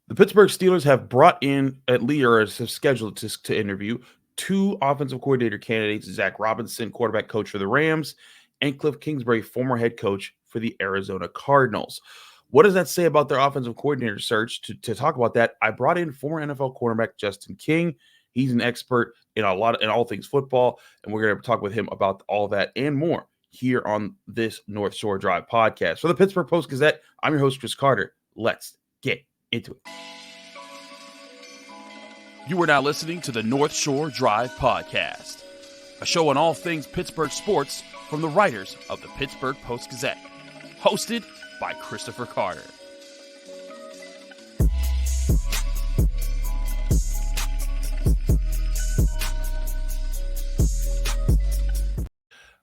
The Pittsburgh Steelers have brought in at least or have scheduled to interview two offensive coordinator candidates, Zac Robinson, quarterback coach for the Rams, and Kliff Kingsbury, former head coach for the Arizona Cardinals. What does that say about their offensive coordinator search? To talk about that, I brought in former NFL cornerback Justin King. He's an expert in all things football, and we're going to talk with him about all that and more here on this North Shore Drive podcast. For the Pittsburgh Post-Gazette, I'm your host, Chris Carter. Let's get into it. You are now listening to the North Shore Drive podcast, a show on all things Pittsburgh sports from the writers of the Pittsburgh Post-Gazette, hosted by Christopher Carter.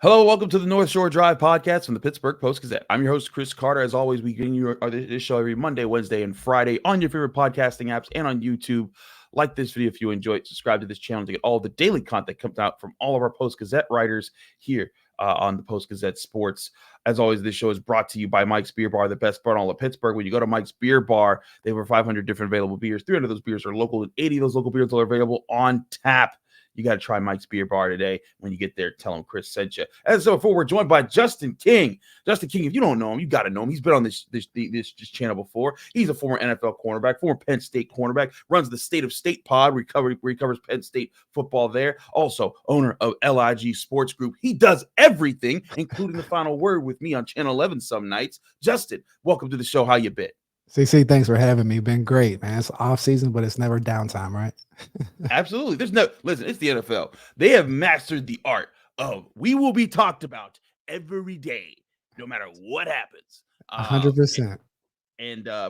Hello, welcome to the North Shore Drive podcast from the Pittsburgh Post-Gazette. I'm your host, Chris Carter. As always, we bring you this show every Monday, Wednesday, and Friday on your favorite podcasting apps and on YouTube. Like this video if you enjoy it. Subscribe to this channel to get all the daily content that comes out from all of our Post-Gazette writers here on the Post-Gazette Sports. As always, this show is brought to you by Mike's Beer Bar, the best bar in all of Pittsburgh. When you go to Mike's Beer Bar, they have over 500 different available beers. 300 of those beers are local, and 80 of those local beers are available on tap. You got to try Mike's Beer Bar today. When you get there, tell him Chris sent you. And so before, we're joined by Justin King. Justin King, if you don't know him, you got to know him. He's been on this channel before. He's a former NFL cornerback, former Penn State cornerback, runs the State of State pod, where he covers Penn State football there. Also, owner of LIG Sports Group. He does everything, including the final word with me on Channel 11 some nights. Justin, welcome to the show. How you been? CC, thanks for having me. Been great, man. It's off season, but it's never downtime, right? Absolutely. Listen, it's the NFL. They have mastered the art of we will be talked about every day, no matter what happens. 100%.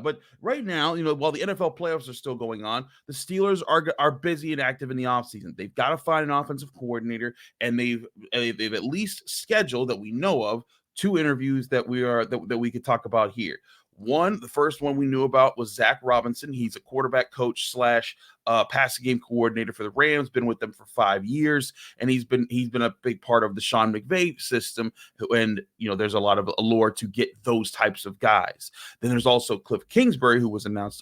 But right now, while the NFL playoffs are still going on, the Steelers are busy and active in the offseason. They've got to find an offensive coordinator, and they've at least scheduled that we know of 2 interviews that we could talk about here. The first one we knew about was Zac Robinson. He's a quarterback coach / passing game coordinator for the Rams, been with them for 5 years, and he's been a big part of the Sean McVay system. And there's a lot of allure to get those types of guys. Then there's also Kliff Kingsbury, who was announced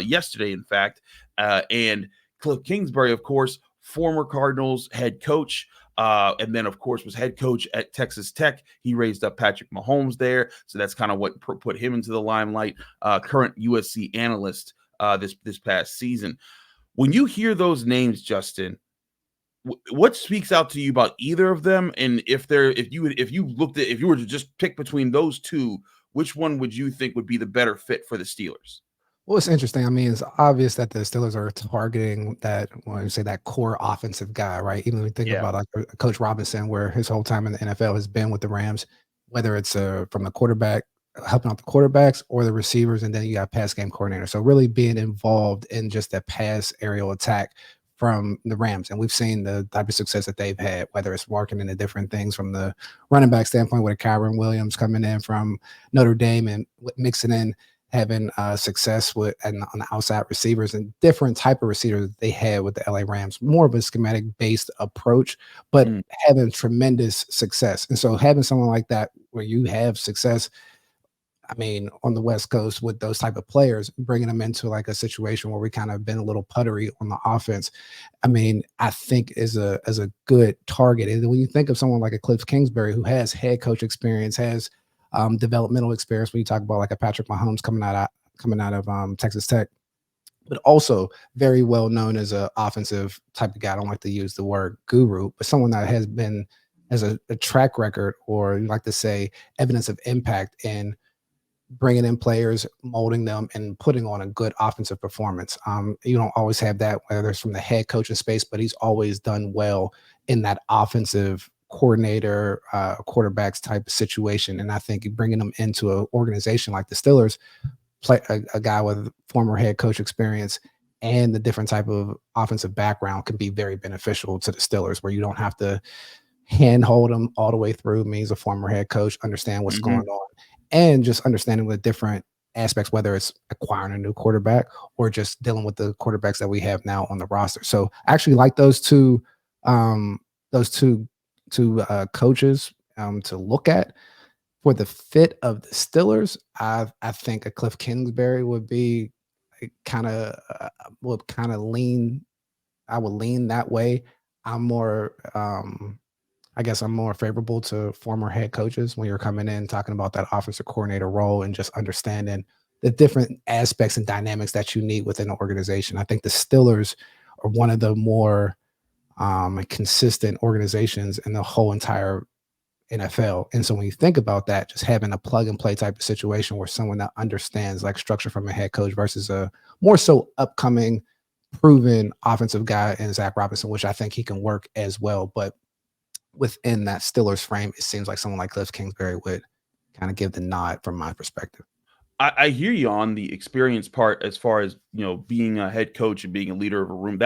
yesterday, in fact. And Kliff Kingsbury, of course, former Cardinals head coach. And then, of course, was head coach at Texas Tech. He raised up Patrick Mahomes there. So that's kind of what put him into the limelight. Current USC analyst this past season. When you hear those names, Justin, what speaks out to you about either of them? And if you were to just pick between those two, which one would you think would be the better fit for the Steelers? Well, it's interesting. I mean, it's obvious that the Steelers are targeting that, that core offensive guy, right? Even when we think about like Coach Robinson, where his whole time in the NFL has been with the Rams, whether it's from the quarterback, helping out the quarterbacks or the receivers, and then you got pass game coordinator. So really being involved in just that pass aerial attack from the Rams. And we've seen the type of success that they've had, whether it's working into different things from the running back standpoint with Kyron Williams coming in from Notre Dame and mixing in having success with and on the outside receivers and different type of receivers they had with the LA Rams, more of a schematic based approach, but having tremendous success. And so having someone like that where you have success, I mean, on the West Coast with those type of players, bringing them into like a situation where we kind of been a little puttery on the offense, I mean, I think is a good target. And when you think of someone like a Kliff Kingsbury who has head coach experience, has developmental experience, when you talk about like a Patrick Mahomes coming out of Texas Tech, but also very well known as an offensive type of guy. I don't like to use the word guru, but someone that has a track record, or you like to say evidence of impact in bringing in players, molding them, and putting on a good offensive performance. You don't always have that, whether it's from the head coaching space, but he's always done well in that offensive coordinator, quarterbacks type of situation. And I think bringing them into an organization like the Steelers, play a guy with former head coach experience and the different type of offensive background can be very beneficial to the Steelers, where you don't have to handhold them all the way through. Means a former head coach understand what's going on, and just understanding the different aspects, whether it's acquiring a new quarterback or just dealing with the quarterbacks that we have now on the roster. So I actually like those two coaches to look at. For the fit of the Steelers, I think a Kliff Kingsbury would be kind of would kind of lean. I would lean that way. I'm more. I guess I'm more favorable to former head coaches when you're coming in talking about that offensive coordinator role and just understanding the different aspects and dynamics that you need within an organization. I think the Steelers are one of the more consistent organizations in the whole entire NFL. And so when you think about that, just having a plug and play type of situation where someone that understands like structure from a head coach versus a more so upcoming proven offensive guy in Zac Robinson, which I think he can work as well. But within that Steelers frame, it seems like someone like Kliff Kingsbury would kind of give the nod from my perspective. I hear you on the experience part as far as, being a head coach and being a leader of a room.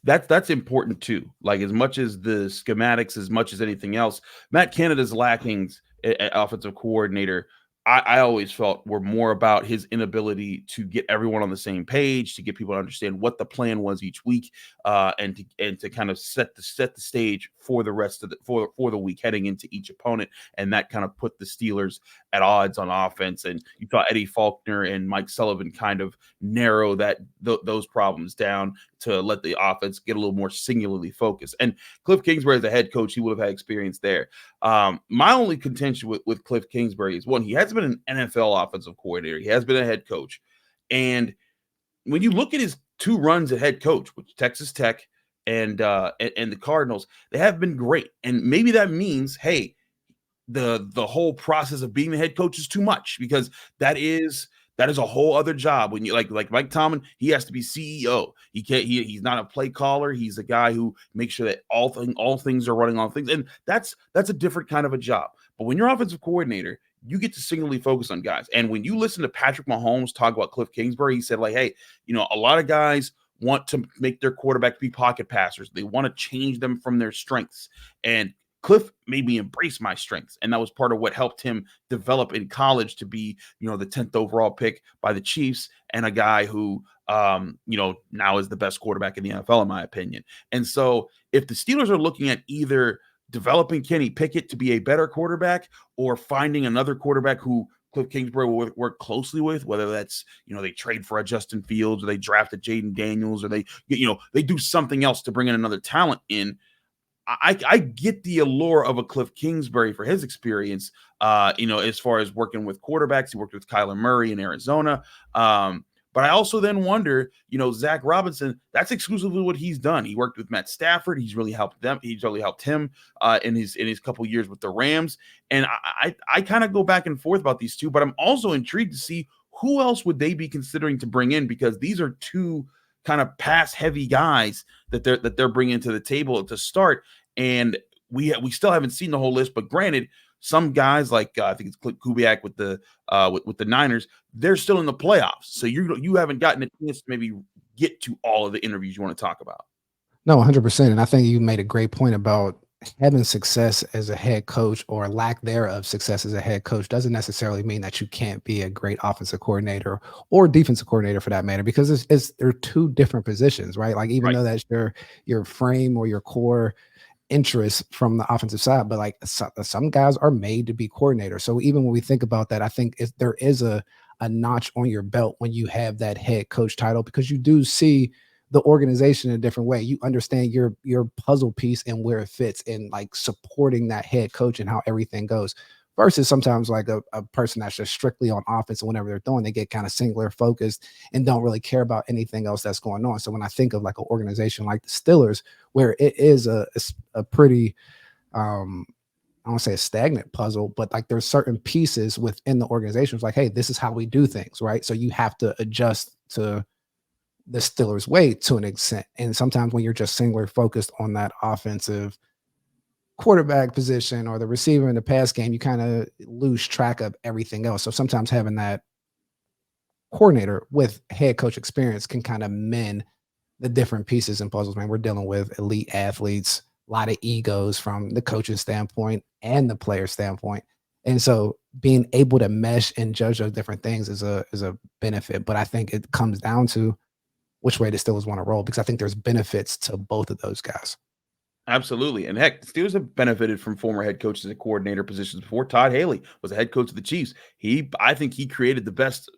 That's important too. Like as much as the schematics, as much as anything else, Matt Canada's lackings at offensive coordinator, I always felt were more about his inability to get everyone on the same page, to get people to understand what the plan was each week, and to kind of set the stage for the rest of for the week heading into each opponent, and that kind of put the Steelers at odds on offense. And you thought Eddie Faulkner and Mike Sullivan kind of narrow those problems down to let the offense get a little more singularly focused. And Kliff Kingsbury as a head coach, he would have had experience there. My only contention with Kliff Kingsbury is, one, he hasn't been an NFL offensive coordinator. He has been a head coach. And when you look at his 2 runs at head coach, which Texas Tech and the Cardinals, they have been great. And maybe that means, hey, the whole process of being the head coach is too much, because that is a whole other job. When you like Mike Tomlin, he has to be CEO. He's not a play caller. He's a guy who makes sure that all things are running on things. And that's a different kind of a job. But when you're offensive coordinator, you get to singularly focus on guys. And when you listen to Patrick Mahomes talk about Kliff Kingsbury, he said, like, hey, a lot of guys want to make their quarterback be pocket passers. They want to change them from their strengths. And Kliff made me embrace my strengths, and that was part of what helped him develop in college to be, the 10th overall pick by the Chiefs, and a guy who, now is the best quarterback in the NFL, in my opinion. And so if the Steelers are looking at either developing Kenny Pickett to be a better quarterback or finding another quarterback who Kliff Kingsbury will work closely with, whether that's, they trade for a Justin Fields, or they drafted Jaden Daniels, or they do something else to bring in another talent in, I get the allure of a Kliff Kingsbury for his experience, as far as working with quarterbacks. He worked with Kyler Murray in Arizona. But I also then wonder, Zac Robinson, that's exclusively what he's done. He worked with Matt Stafford. He's really helped them. He's really helped him in his couple of years with the Rams. And I kind of go back and forth about these two, but I'm also intrigued to see who else would they be considering to bring in, because these are two kind of pass heavy guys that they're bringing to the table to start. And we still haven't seen the whole list, but granted, some guys like I think it's Kubiak with the Niners, they're still in the playoffs. So you haven't gotten a chance to maybe get to all of the interviews you want to talk about. No, 100%. And I think you made a great point about having success as a head coach, or lack thereof success as a head coach, doesn't necessarily mean that you can't be a great offensive coordinator or defensive coordinator for that matter, because they're 2 different positions, right? Like even though that's your frame or your core interest from the offensive side, but like some guys are made to be coordinators. So even when we think about that, I think there is a notch on your belt when you have that head coach title, because you do see the organization in a different way. You understand your puzzle piece and where it fits, and like supporting that head coach and how everything goes, versus sometimes like a person that's just strictly on offense, and whenever they're throwing, they get kind of singular focused and don't really care about anything else that's going on. So when I think of like an organization like the Steelers, where it is a pretty, I don't say a stagnant puzzle, but like there's certain pieces within the organization. It's like, hey, this is how we do things, right? So you have to adjust to the Steelers' way to an extent. And sometimes when you're just singular focused on that offensive quarterback position or the receiver in the pass game, you kind of lose track of everything else. So sometimes having that coordinator with head coach experience can kind of mend the different pieces and puzzles. Man, we're dealing with elite athletes, a lot of egos from the coaching standpoint and the player standpoint. And so being able to mesh and judge those different things is a benefit. But I think it comes down to which way the Steelers want to roll, because I think there's benefits to both of those guys. Absolutely. And heck, the Steelers have benefited from former head coaches and coordinator positions before. Todd Haley was a head coach of the Chiefs. I think he created the best,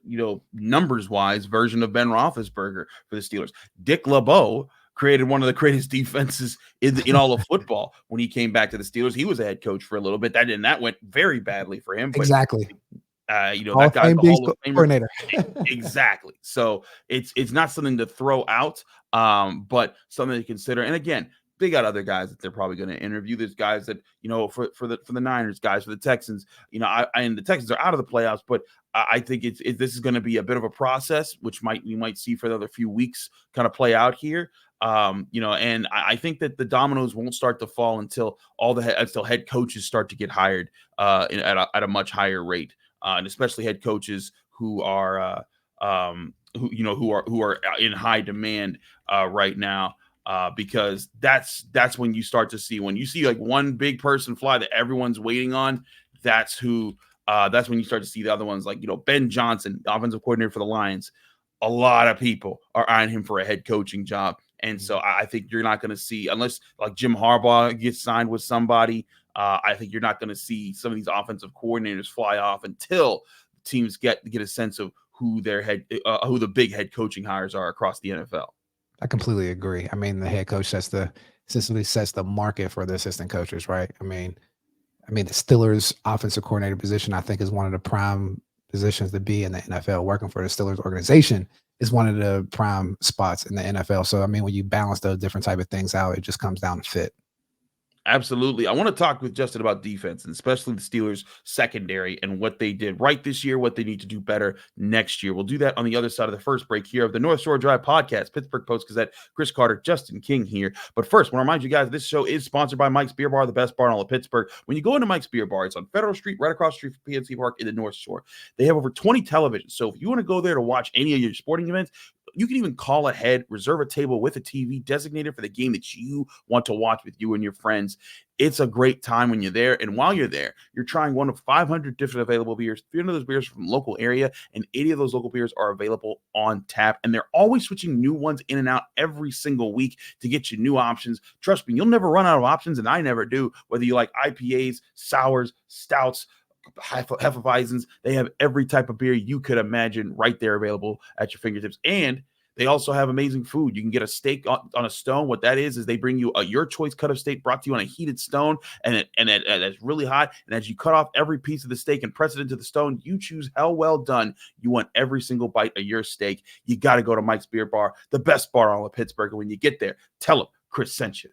numbers wise version of Ben Roethlisberger for the Steelers. Dick LeBeau created one of the greatest defenses in all of football when he came back to the Steelers. He was a head coach for a little bit. That went very badly for him. But, Exactly. that guy's a Hall of Famer. Coordinator. Exactly. So it's not something to throw out, but something to consider. And again, they got other guys that they're probably going to interview. There's guys that, for the Niners, guys for the Texans, and the Texans are out of the playoffs, but I think this is going to be a bit of a process, which we might see for another few weeks kind of play out here. And I think that the dominoes won't start to fall until until head coaches start to get hired at a much higher rate, and especially head coaches who are who are in high demand right now. Because that's when you start to see, when you see like one big person fly that everyone's waiting on, that's when you start to see the other ones, like, Ben Johnson, offensive coordinator for the Lions. A lot of people are eyeing him for a head coaching job. And so I think you're not going to see, unless like Jim Harbaugh gets signed with somebody, I think you're not going to see some of these offensive coordinators fly off until teams get a sense of who the big head coaching hires are across the NFL. I completely agree. I mean, the head coach essentially sets the market for the assistant coaches, right? I mean, the Steelers offensive coordinator position, I think, is one of the prime positions to be in the NFL. Working for the Steelers organization is one of the prime spots in the NFL. So, I mean, when you balance those different type of things out, it just comes down to fit. Absolutely. I want to talk with Justin about defense, and especially the Steelers secondary and what they did right this year, what they need to do better next year. We'll do that on the other side of the first break here of the North Shore Drive podcast. Pittsburgh Post-Gazette, Chris Carter, Justin King here. But first, I want to remind you guys, this show is sponsored by Mike's Beer Bar, the best bar in all of Pittsburgh. When you go into Mike's Beer Bar, it's on Federal Street, right across the street from PNC Park in the North Shore. They have over 20 televisions. So if you want to go there to watch any of your sporting events, you can even call ahead, reserve a table with a TV designated for the game that you want to watch with you and your friends. It's a great time when you're there. And while you're there, you're trying one of 500 different available beers. 300 of those beers are from the local area, and 80 of those local beers are available on tap. And they're always switching new ones in and out every single week to get you new options. Trust me, you'll never run out of options, and I never do. Whether you like IPAs, sours, stouts, Hefeweizens, they have every type of beer you could imagine right there available at your fingertips. And they also have amazing food. You can get a steak on a stone. What that is they bring you your choice cut of steak brought to you on a heated stone, and it's really hot. And as you cut off every piece of the steak and press it into the stone, you choose how well done you want every single bite of your steak. You got to go to Mike's Beer Bar, the best bar in all of Pittsburgh. And when you get there, tell them Chris sent you.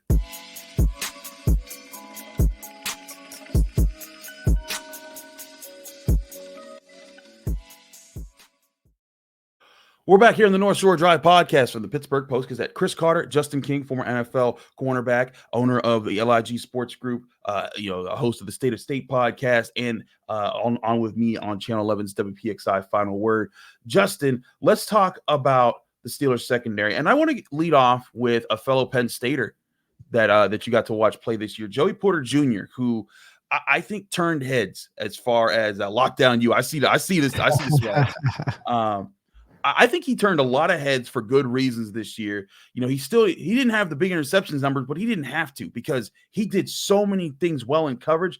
We're back here on the North Shore Drive podcast from the Pittsburgh Post-Gazette. Chris Carter, Justin King, former NFL cornerback, owner of the LIG Sports Group, a host of the State of State podcast, and on with me on Channel 11's WPXI Final Word. Justin, let's talk about the Steelers secondary. And I want to lead off with a fellow Penn Stater that you got to watch play this year, Joey Porter Jr., who I think turned heads as far as Lockdown U. I see this swag. I think he turned a lot of heads for good reasons this year. He didn't have the big interceptions numbers, but he didn't have to, because he did so many things well in coverage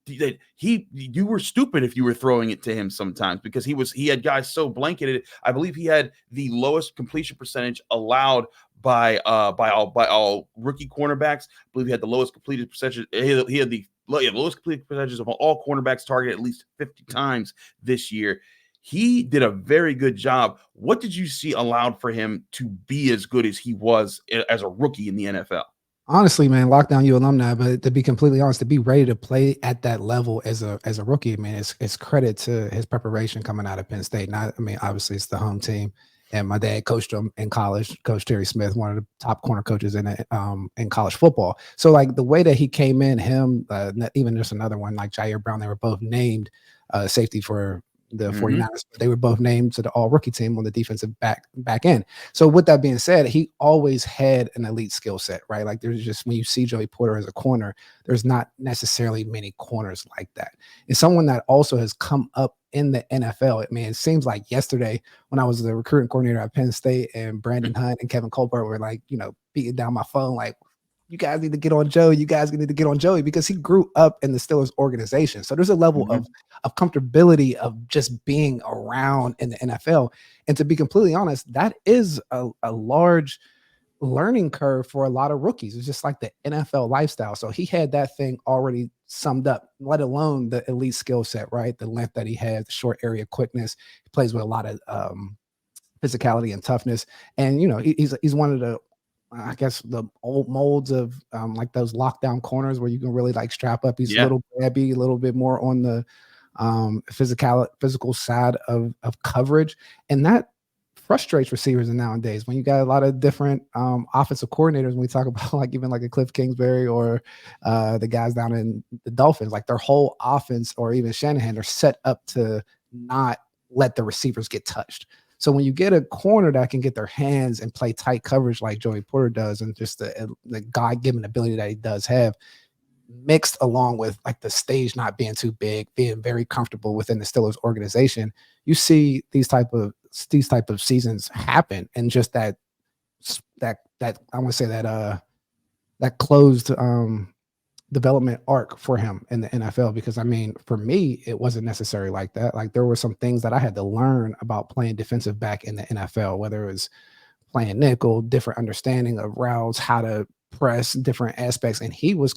that you were stupid if you were throwing it to him sometimes, because he had guys so blanketed. I believe he had the lowest completion percentage allowed by all rookie cornerbacks. I believe he had the lowest completed percentage. He had the lowest completed percentages of all cornerbacks targeted at least 50 times this year. He did a very good job. What did you see allowed for him to be as good as he was as a rookie in the NFL? Honestly, man, Lockdown U alumni, but to be completely honest, to be ready to play at that level as a rookie, man, it's credit to his preparation coming out of Penn State. Obviously it's the home team, and my dad coached him in college, Coach Terry Smith, one of the top corner coaches in college football. So like the way that he came in, even just another one like Jair Brown, they were both named safety for the 49ers, but they were both named to the all-rookie team on the defensive back end. So with that being said, he always had an elite skill set, right? Like there's just, when you see Joey Porter as a corner, there's not necessarily many corners like that. And someone that also has come up in the NFL. It seems like yesterday when I was the recruiting coordinator at Penn State, and Brandon Hunt and Kevin Colbert were like, beating down my phone, like, you guys need to get on Joey. You guys need to get on Joey because he grew up in the Steelers organization. So there's a level of comfortability of just being around in the NFL. And to be completely honest, that is a large learning curve for a lot of rookies. It's just like the NFL lifestyle. So he had that thing already summed up, let alone the elite skill set, right? The length that he has, the short area quickness. He plays with a lot of physicality and toughness. And, he's one of the, I guess, the old molds of like those lockdown corners where you can really like strap up. He's a little grabby, a little bit more on the physical side of coverage. And that frustrates receivers nowadays when you got a lot of different offensive coordinators. When we talk about like even like a Kliff Kingsbury or the guys down in the Dolphins, like their whole offense or even Shanahan are set up to not let the receivers get touched. So when you get a corner that can get their hands and play tight coverage like Joey Porter does, and just the God-given ability that he does have, mixed along with like the stage not being too big, being very comfortable within the Steelers organization, you see these type of seasons happen, and just that I want to say that closed development arc for him in the NFL. Because I mean, for me, it wasn't necessarily like that. Like there were some things that I had to learn about playing defensive back in the NFL, whether it was playing nickel, different understanding of routes, how to press, different aspects. And he was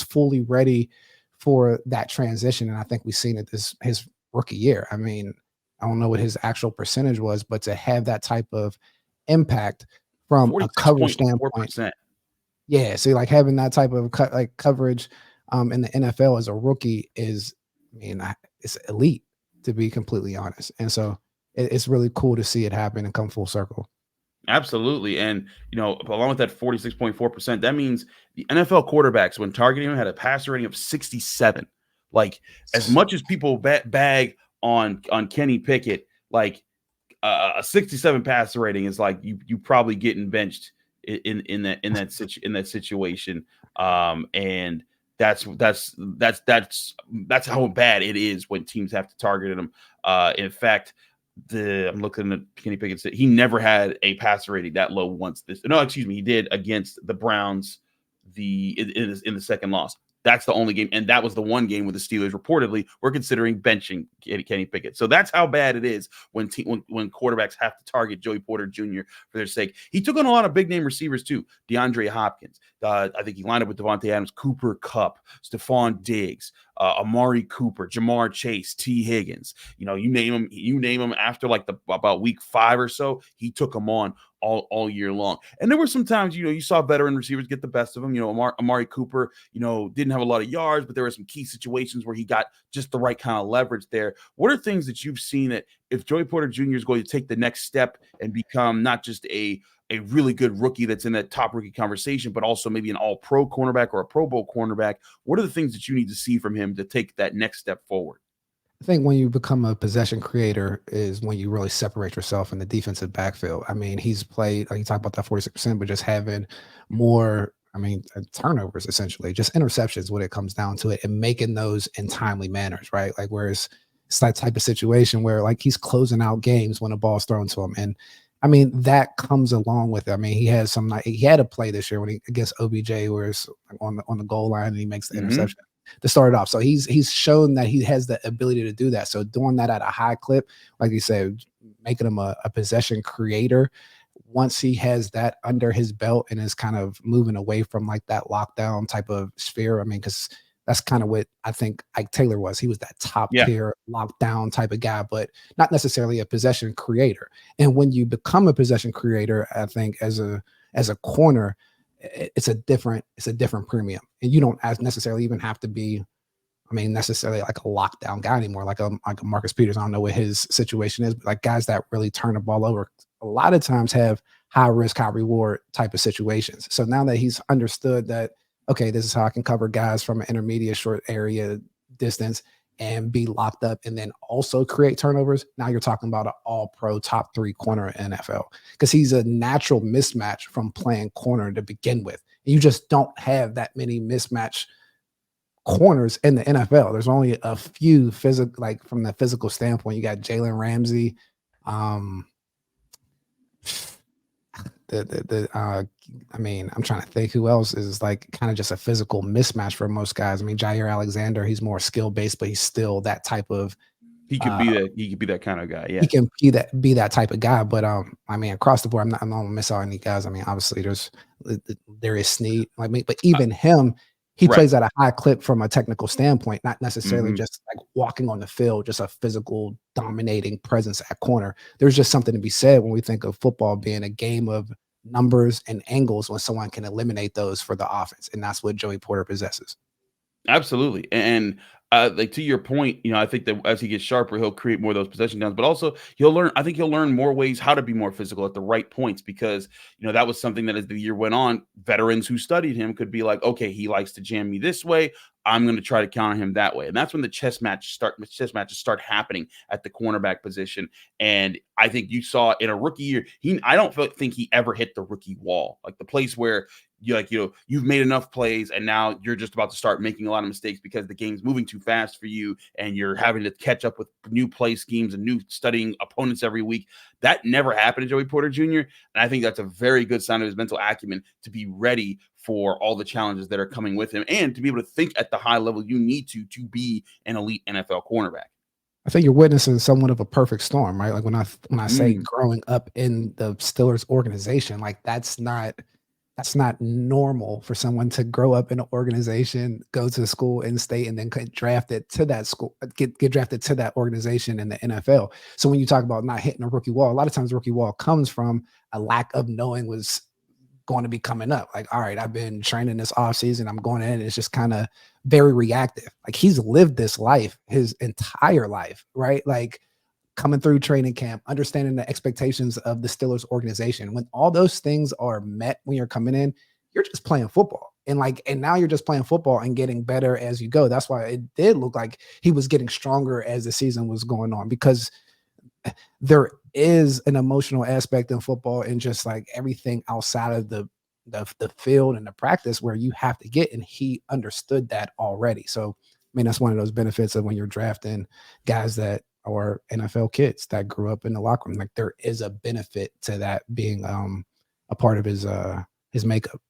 fully ready for that transition. And I think we've seen it his rookie year. I mean, I don't know what his actual percentage was, but to have that type of impact from a coverage standpoint. Yeah, so like having that type of coverage in the NFL as a rookie is, it's elite, to be completely honest. And so it's really cool to see it happen and come full circle. Absolutely. And, along with that 46.4%, that means the NFL quarterbacks, when targeting him, had a passer rating of 67. Like, as much as people bag on Kenny Pickett, like a 67 passer rating is like you probably getting benched in that situation. And that's how bad it is when teams have to target him. In fact, I'm looking at Kenny Pickett. He never had a passer rating that low once. He did against the Browns in the second loss. That's the only game, and that was the one game where the Steelers reportedly were considering benching Kenny Pickett. So that's how bad it is when quarterbacks have to target Joey Porter Jr. for their sake. He took on a lot of big name receivers too. DeAndre Hopkins. I think he lined up with Devontae Adams, Cooper Kupp, Stephon Diggs, Amari Cooper, Jamar Chase, T. Higgins. You name him after like about week 5 or so, he took them on all year long. And there were some times, you saw veteran receivers get the best of him. Amari Cooper, didn't have a lot of yards, but there were some key situations where he got just the right kind of leverage there. What are things that you've seen that if Joey Porter Jr. is going to take the next step and become not just a really good rookie that's in that top rookie conversation, but also maybe an all-pro cornerback or a Pro Bowl cornerback, what are the things that you need to see from him to take that next step forward? I think when you become a possession creator is when you really separate yourself in the defensive backfield. I mean, he's played, like you talk about that 46%, but just having more, turnovers, essentially, just interceptions when it comes down to it, and making those in timely manners, right? Like, whereas it's that type of situation where like he's closing out games when a ball's thrown to him. And that comes along with it. He had a play this year against OBJ where it's on the goal line and he makes the interception to start it off. So he's shown that he has the ability to do that. So doing that at a high clip, like you said, making him a possession creator, once he has that under his belt and is kind of moving away from like that lockdown type of sphere. Because that's kind of what I think Ike Taylor was. He was that top tier lockdown type of guy, but not necessarily a possession creator. And when you become a possession creator, I think as a corner, it's a different premium. And you don't necessarily even have to be, necessarily like a lockdown guy anymore, like a Marcus Peters. I don't know what his situation is, but like guys that really turn the ball over a lot of times have high risk, high reward type of situations. So now that he's understood that, okay, this is how I can cover guys from an intermediate short area distance and be locked up and then also create turnovers. Now you're talking about an all-pro top 3 corner in NFL, because he's a natural mismatch from playing corner to begin with. You just don't have that many mismatch corners in the NFL. There's only a few physical, like from the physical standpoint. You got Jalen Ramsey. I mean, I'm trying to think who else is like kind of just a physical mismatch for most guys. I mean, Jair Alexander, he's more skill based, but he's still that type of. He could be that. He could be that kind of guy. Yeah, he can be that type of guy. But I mean, across the board, I'm not gonna miss out any guys. I mean, obviously, there is Snead, like me, but even him, he plays at a high clip from a technical standpoint, not necessarily just like walking on the field, just a physical dominating presence at corner. There's just something to be said when we think of football being a game of numbers and angles when someone can eliminate those for the offense, and that's what Joey Porter possesses. Absolutely. And like to your point, I think that as he gets sharper, he'll create more of those possession downs, but also I think he'll learn more ways how to be more physical at the right points, because, that was something that as the year went on, veterans who studied him could be like, okay, he likes to jam me this way, I'm going to try to counter him that way. And that's when the chess matches start happening at the cornerback position. And I think you saw in a rookie year, I don't think he ever hit the rookie wall, like the place where you've made enough plays and now you're just about to start making a lot of mistakes because the game's moving too fast for you and you're having to catch up with new play schemes and new studying opponents every week. That never happened to Joey Porter Jr. And I think that's a very good sign of his mental acumen to be ready for all the challenges that are coming with him and to be able to think at the high level you need to be an elite NFL cornerback. I think you're witnessing somewhat of a perfect storm, right? Like when I say growing up in the Steelers organization, like that's not normal for someone to grow up in an organization, go to school in state, and then get drafted to that school, get drafted to that organization in the NFL. So when you talk about not hitting a rookie wall, a lot of times the rookie wall comes from a lack of knowing what's going to be coming up. Like, all right, I've been training this offseason, I'm going in, it's just kind of very reactive. Like he's lived this life his entire life, right? Like coming through training camp, understanding the expectations of the Steelers organization. When all those things are met when you're coming in, you're just playing football. And now you're just playing football and getting better as you go. That's why it did look like he was getting stronger as the season was going on, because there is an emotional aspect in football and just like everything outside of the field and the practice where you have to get, and he understood that already. So, I mean, that's one of those benefits of when you're drafting guys that or NFL kids that grew up in the locker room. Like there is a benefit to that being a part of his makeup.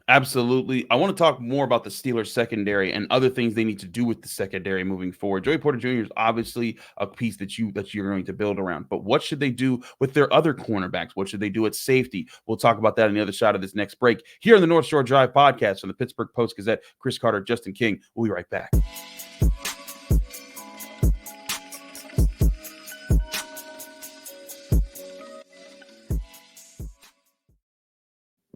Absolutely. I want to talk more about the Steelers secondary and other things they need to do with the secondary moving forward. Joey Porter Jr. is obviously a piece that you're going to build around, but what should they do with their other cornerbacks? What should they do at safety? We'll talk about that on the other side of this next break here on the North Shore Drive podcast from the Pittsburgh Post-Gazette. Chris Carter, Justin King. We'll be right back.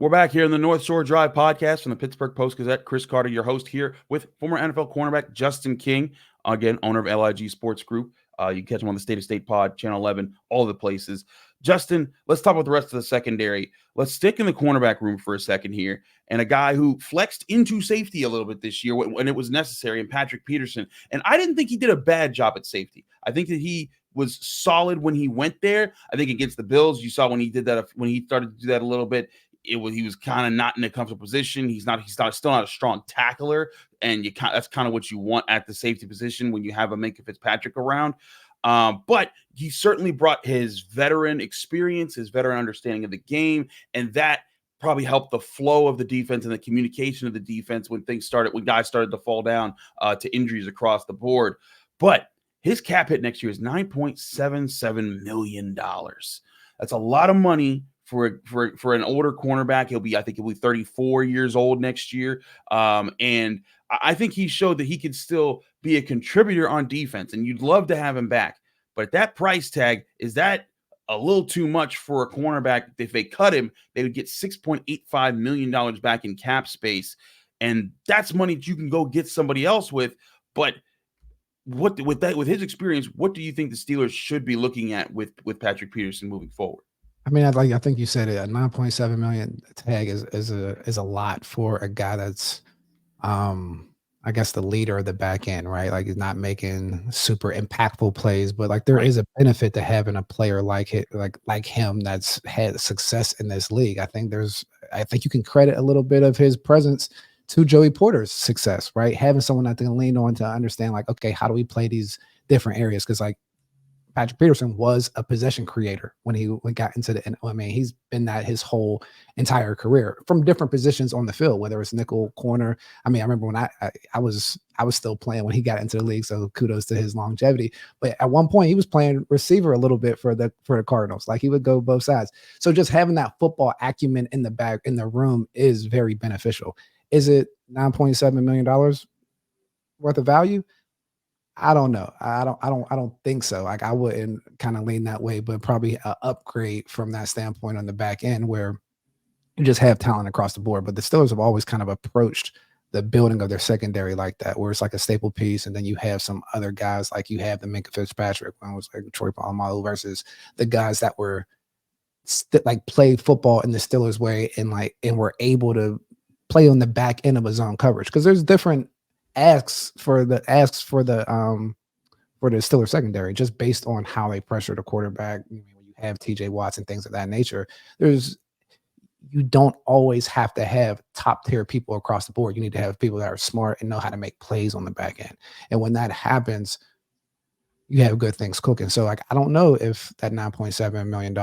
We're back here in the North Shore Drive podcast from the Pittsburgh Post-Gazette. Chris Carter, your host here with former NFL cornerback Justin King, again, owner of LIG Sports Group. You can catch him on the State of State pod, Channel 11, all the places. Justin, let's talk about the rest of the secondary. Let's stick in the cornerback room for a second here. And a guy who flexed into safety a little bit this year when it was necessary, and Patrick Peterson. And I didn't think he did a bad job at safety. I think that he was solid when he went there. I think against the Bills, you saw when he did that, when he started to do that a little bit, he was kind of not in a comfortable position. He's still not a strong tackler, and that's kind of what you want at the safety position when you have a Minkah Fitzpatrick around. But he certainly brought his veteran experience, his veteran understanding of the game, and that probably helped the flow of the defense and the communication of the defense when guys started to fall down to injuries across the board. But his cap hit next year is $9.77 million. That's a lot of money for an older cornerback. I think he'll be 34 years old next year. And I think he showed that he can still be a contributor on defense, and you'd love to have him back. But at that price tag, is that a little too much for a cornerback? If they cut him, they would get $6.85 million back in cap space. And that's money that you can go get somebody else with. But with his experience, what do you think the Steelers should be looking at with Patrick Peterson moving forward? I mean, I think you said it. A $9.7 million tag is a lot for a guy that's, I guess, the leader of the back end, right? Like he's not making super impactful plays, but like there is a benefit to having a player like him that's had success in this league. I think you can credit a little bit of his presence to Joey Porter's success, right? Having someone that can lean on to understand, like, okay, how do we play these different areas? Because like Patrick Peterson was a possession creator when he got into the. I mean, he's been that his whole entire career from different positions on the field, whether it's nickel, corner. I mean, I remember when I was still playing when he got into the league, so kudos to his longevity. But at one point, he was playing receiver a little bit for the Cardinals. Like he would go both sides. So just having that football acumen in the room is very beneficial. Is it $9.7 million worth of value? I don't know. I don't think so. Like I wouldn't kind of lean that way, but probably an upgrade from that standpoint on the back end where you just have talent across the board. But the Steelers have always kind of approached the building of their secondary like that, where it's like a staple piece, and then you have some other guys like you have the Minkah Fitzpatrick when it was like Troy Polamalu versus the guys that were like play football in the Steelers way and were able to play on the back end of a zone coverage because there's different asks for the Steelers secondary just based on how they pressure the quarterback. When you have TJ Watts and things of that nature, you don't always have to have top tier people across the board. You need to have people that are smart and know how to make plays on the back end. And when that happens, you have good things cooking. So like, I don't know if that $9.7 million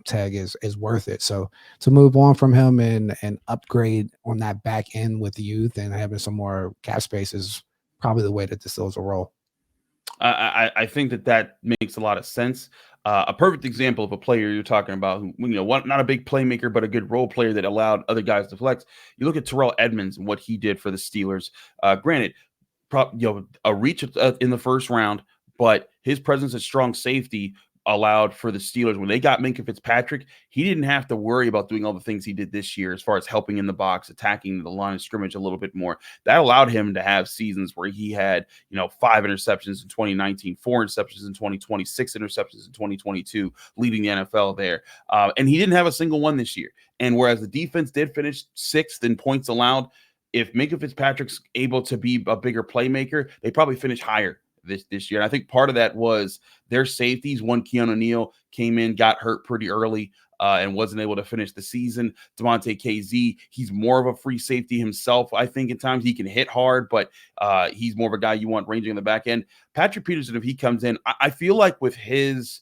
tag is worth it. So to move on from him and upgrade on that back end with youth and having some more cap space is probably the way that the Steelers will roll. I think that makes a lot of sense. A perfect example of a player you're talking about who, not a big playmaker, but a good role player that allowed other guys to flex. You look at Terrell Edmonds and what he did for the Steelers. Granted, a reach in the first round, but his presence at strong safety allowed for the Steelers. When they got Minkah Fitzpatrick, he didn't have to worry about doing all the things he did this year as far as helping in the box, attacking the line of scrimmage a little bit more. That allowed him to have seasons where he had, 5 interceptions in 2019, 4 interceptions in 2020, 6 interceptions in 2022, leading the NFL there. And he didn't have a single one this year. And whereas the defense did finish 6th in points allowed, if Minkah Fitzpatrick's able to be a bigger playmaker, they probably finish higher this year. And I think part of that was their safeties. One, Keanu Neal came in, got hurt pretty early and wasn't able to finish the season. Damontae KZ, he's more of a free safety himself. I think at times he can hit hard, but he's more of a guy you want ranging in the back end. Patrick Peterson, if he comes in, I feel like with his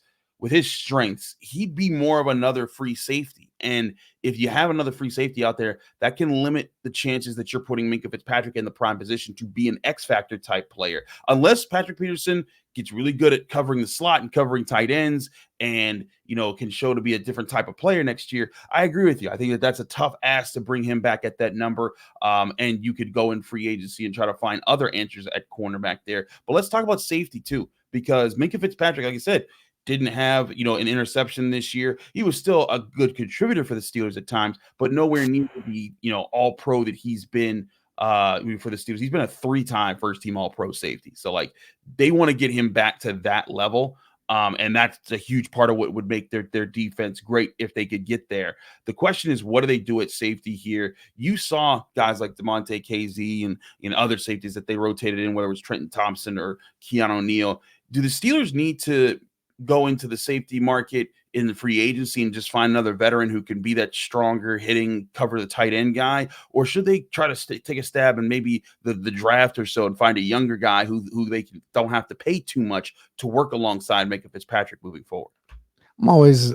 strengths, he'd be more of another free safety. And if you have another free safety out there, that can limit the chances that you're putting Minkah Fitzpatrick in the prime position to be an X-factor type player. Unless Patrick Peterson gets really good at covering the slot and covering tight ends and, can show to be a different type of player next year. I agree with you. I think that's a tough ask to bring him back at that number. And you could go in free agency and try to find other answers at cornerback there. But let's talk about safety too, because Minkah Fitzpatrick, like I said, didn't have, an interception this year. He was still a good contributor for the Steelers at times, but nowhere near the, all pro that he's been for the Steelers. He's been a 3-time first team all pro safety. So like they want to get him back to that level. And that's a huge part of what would make their defense great if they could get there. The question is, what do they do at safety here? You saw guys like Damontae KZ and other safeties that they rotated in, whether it was Trenton Thompson or Keanu Neal. Do the Steelers need to go into the safety market in the free agency and just find another veteran who can be that stronger hitting, cover the tight end guy? Or should they try to take a stab and maybe the draft or so and find a younger guy who they don't have to pay too much to work alongside Minkah Fitzpatrick moving forward? I'm always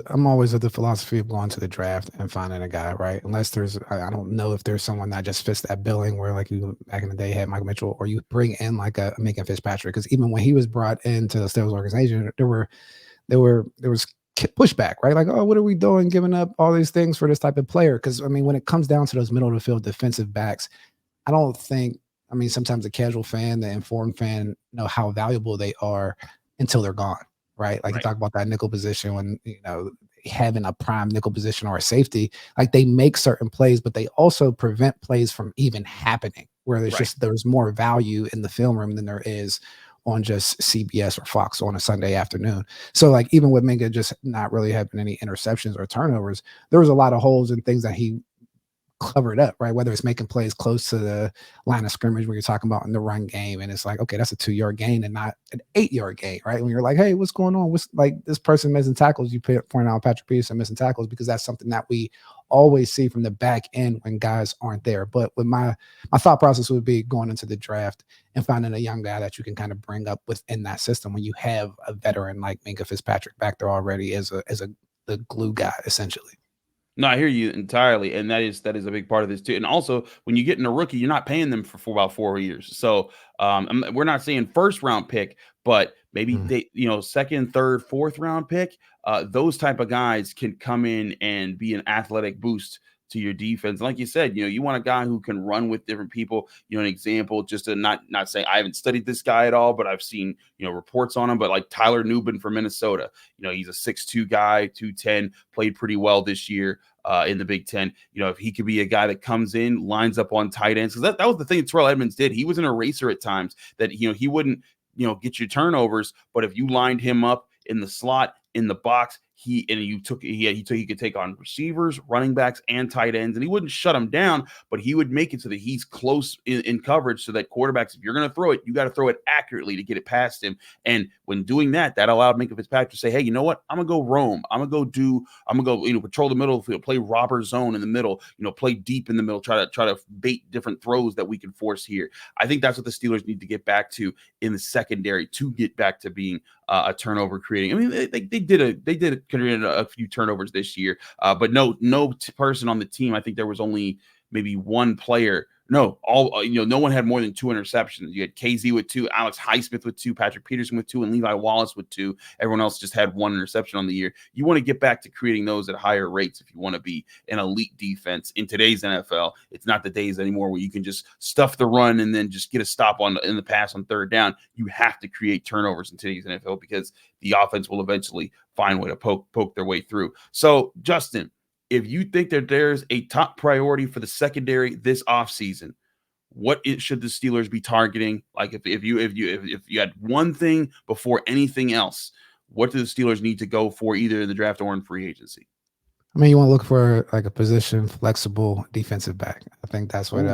of the philosophy of going to the draft and finding a guy, right? Unless I don't know if there's someone that just fits that billing where like you back in the day had Michael Mitchell, or you bring in like a Minkah Fitzpatrick. Because even when he was brought into the Steelers organization, there was pushback, right? Like, oh, what are we doing giving up all these things for this type of player? Because I mean, when it comes down to those middle of the field defensive backs, sometimes the casual fan, the informed fan know how valuable they are until they're gone. Right. Like you talk about that nickel position when, having a prime nickel position or a safety, like they make certain plays, but they also prevent plays from even happening where there's more value in the film room than there is on just CBS or Fox on a Sunday afternoon. So like even with Minkah just not really having any interceptions or turnovers, there was a lot of holes and things that he covered up, right? Whether it's making plays close to the line of scrimmage when you're talking about in the run game, and it's like, okay, that's a 2-yard gain and not an 8-yard gain, right? When you're like, hey, what's going on? What's like this person missing tackles? You point out Patrick Peterson missing tackles because that's something that we always see from the back end when guys aren't there. But with my thought process would be going into the draft and finding a young guy that you can kind of bring up within that system when you have a veteran like Minkah Fitzpatrick back there already as the glue guy essentially. No, I hear you entirely, and that is a big part of this too. And also, when you get in a rookie, you're not paying them for about 4 years. So we're not saying first round pick, but maybe they, second, third, fourth round pick. Those type of guys can come in and be an athletic boost to your defense. Like you said, you want a guy who can run with different people. An example, just to not saying I haven't studied this guy at all, but I've seen, reports on him, but like Tyler Nubin from Minnesota, he's a 6'2" guy, 210, played pretty well this year in the Big Ten. If he could be a guy that comes in, lines up on tight ends, because that was the thing that Terrell Edmunds did. He was an eraser at times that, he wouldn't, get you turnovers, but if you lined him up in the slot, in the box, he could take on receivers, running backs, and tight ends, and he wouldn't shut them down, but he would make it so that he's close in coverage, so that quarterbacks, if you're going to throw it, you got to throw it accurately to get it past him. And when doing that allowed Minkah Fitzpatrick to say, hey, you know what? I'm gonna go roam. I'm gonna go patrol the middle of the field, play robber zone in the middle, play deep in the middle, try to bait different throws that we can force here. I think that's what the Steelers need to get back to in the secondary to get back to being a turnover creating. I mean, they did create a few turnovers this year, but no person on the team. I think there was only maybe one player. No one had more than 2 interceptions. You had KZ with 2, Alex Highsmith with 2, Patrick Peterson with 2, and Levi Wallace with 2. Everyone else just had 1 interception on the year. You want to get back to creating those at higher rates if you want to be an elite defense in today's NFL. It's not the days anymore where you can just stuff the run and then just get a stop in the pass on third down. You have to create turnovers in today's NFL because the offense will eventually find a way to poke their way through. So, Justin, if you think that there's a top priority for the secondary this offseason, should the Steelers be targeting? Like if you had one thing before anything else, what do the Steelers need to go for either in the draft or in free agency? I mean, you want to look for like a position flexible defensive back. I think that's what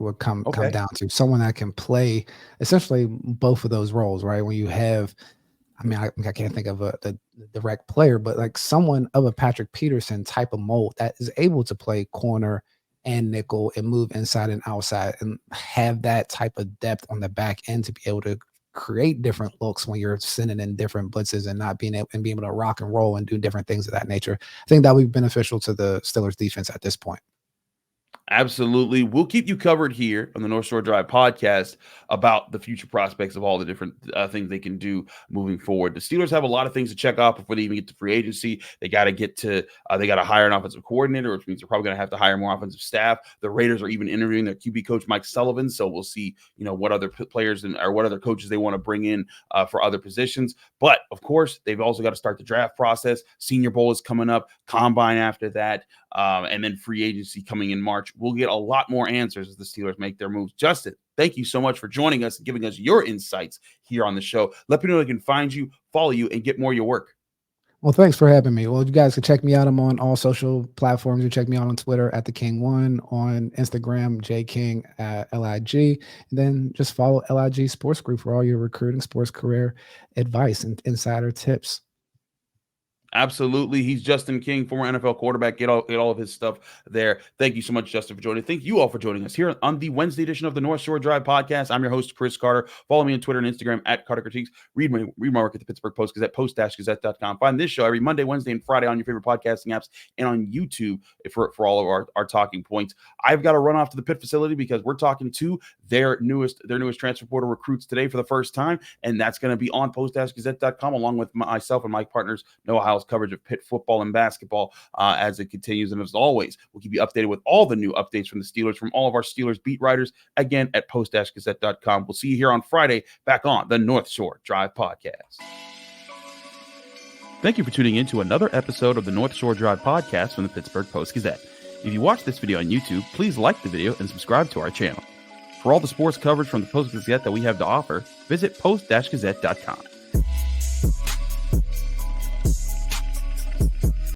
would come down to. Someone that can play essentially both of those roles, right? When you have, I mean, I can't think of the direct player, but like someone of a Patrick Peterson type of mold that is able to play corner and nickel and move inside and outside and have that type of depth on the back end to be able to create different looks when you're sending in different blitzes and being able to rock and roll and do different things of that nature. I think that would be beneficial to the Steelers defense at this point. Absolutely. We'll keep you covered here on the North Shore Drive podcast about the future prospects of all the different things they can do moving forward. The Steelers have a lot of things to check off before they even get to free agency. They got to hire an offensive coordinator, which means they're probably going to have to hire more offensive staff. The Raiders are even interviewing their QB coach, Mike Sullivan. So we'll see, what other players or what other coaches they want to bring in for other positions. But of course, they've also got to start the draft process. Senior Bowl is coming up, combine after that, and then free agency coming in March. We'll get a lot more answers as the Steelers make their moves. Justin, thank you so much for joining us and giving us your insights here on the show. Let me know where they can find you, follow you, and get more of your work. Well, thanks for having me. Well, you guys can check me out. I'm on all social platforms. You check me out on Twitter at @theking1, on Instagram, jking @LIG, and then just follow LIG Sports Group for all your recruiting, sports career advice and insider tips. Absolutely. He's Justin King, former NFL quarterback. Get all of his stuff there. Thank you so much, Justin, for joining. Thank you all for joining us here on the Wednesday edition of the North Shore Drive podcast. I'm your host, Chris Carter. Follow me on Twitter and Instagram @CarterCritiques. Read my work at the Pittsburgh Post-Gazette, post-gazette.com. Find this show every Monday, Wednesday, and Friday on your favorite podcasting apps and on YouTube for all of our talking points. I've got to run off to the Pitt facility because we're talking to their newest transfer portal recruits today for the first time, and that's going to be on post-gazette.com along with myself and my partners, Noah Howell's coverage of Pitt football and basketball as it continues. And as always, we'll keep you updated with all the new updates from the Steelers from all of our Steelers beat writers, again, at post-gazette.com. We'll see you here on Friday back on the North Shore Drive podcast. Thank you for tuning in to another episode of the North Shore Drive podcast from the Pittsburgh Post-Gazette. If you watch this video on YouTube, please like the video and subscribe to our channel. For all the sports coverage from the Post-Gazette that we have to offer, visit post-gazette.com.